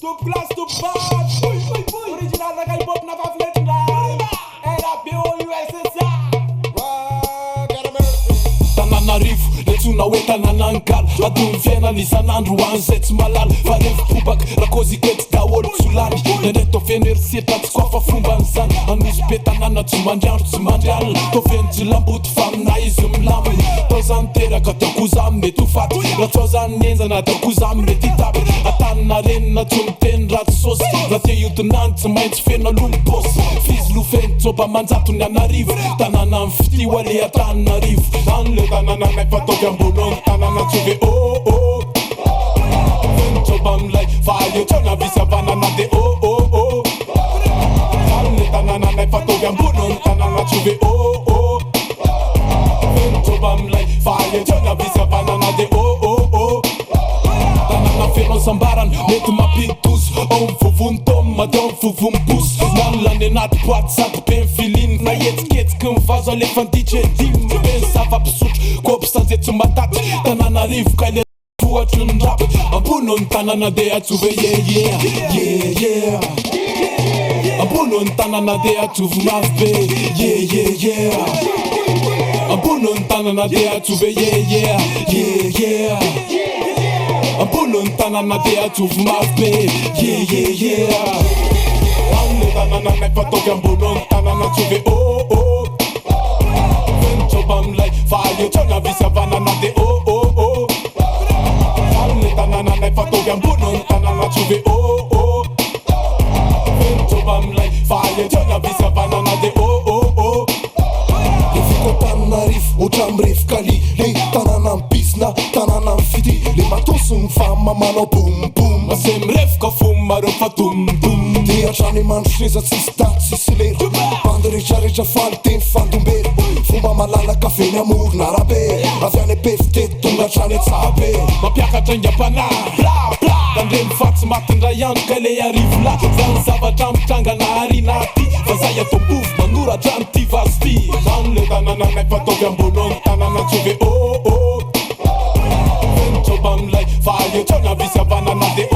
Stop class, stop bad. Original like I pop na pavlet live. RAPOUSSA. Tananarivo, letsona hoe tananankala adony fiainana isan'andro hoan'izay tsy malala fa revi-pobaka raha kozy ikety daholo tsolany nandray toveno eriseta tsy koafa fomban'izany anosy be tanàna tsy mandriandro tsy mandrialina toveno jilamboty fa amina izy milamina tao zany teraka tiako zany mety ho faty raha tsao zany nienjana tiako zany mety hitapy atanina renina tsy miteny ratsy sosy raha tia iodinany tsy maintsy feno alombosy fizy lofeny tsoba manjato ny anarivo tanàna amin'ny fitio ale atananarivo zany le tanàna nay fataovy ambonony tanàna tsy ve feno tsoba amilay fa eo tsona visy avanana de zany le tanàna nay fataovy ambonony tanàna tsy ve feno tsoba amilay fa eo tsona visy avanana de tanàna feno sambarana mety mampitozy ao mivovony tômy mady ao mivovony bosy nanolany anaty boaty sady be mifiliny na etsiketsika mivazo alefa nditra edimy be zava-pisotro kopy sanjy tsy mataty tanàna rivoka ile tohatry ny rapy ambonony tanàna de atsove ambonony tanàna de atsovy mafy be ambonony tanàna de atsove ambonony tanàna de atsovy mafy be amle tanàna nay fataovy ambonony tanàna tsove feno tsoba amilay fa eo tsona visy avanana de amle tanàna nay fataovy ambonony tanàna tsove feno tsoba amilay fa eo tsona visy avanana de Reviko Tananarivo otra mirevikali le tanàna mibisina tanàna mifity le matosiny fa mamanao boum Masay mirefoka fo mareo fa domdom de atrany mandroseza tsisy daty tsisy lero bandy rehetrarehetra faliteny fandombero fomba malalaka aveny amorona arabe avy any apefitety tonga atrany atsabe mampiakatra ingam-panà blabla dandre mifatsy matindray andro ka le arivo la zany zavatra mitrangana arina aty fa zay atao mbovy manoratra nyty vasy ty zany le tanàna nay fataovy ambonony tanàna tsove feno tsoba amilay fa eo tsona visy avanana de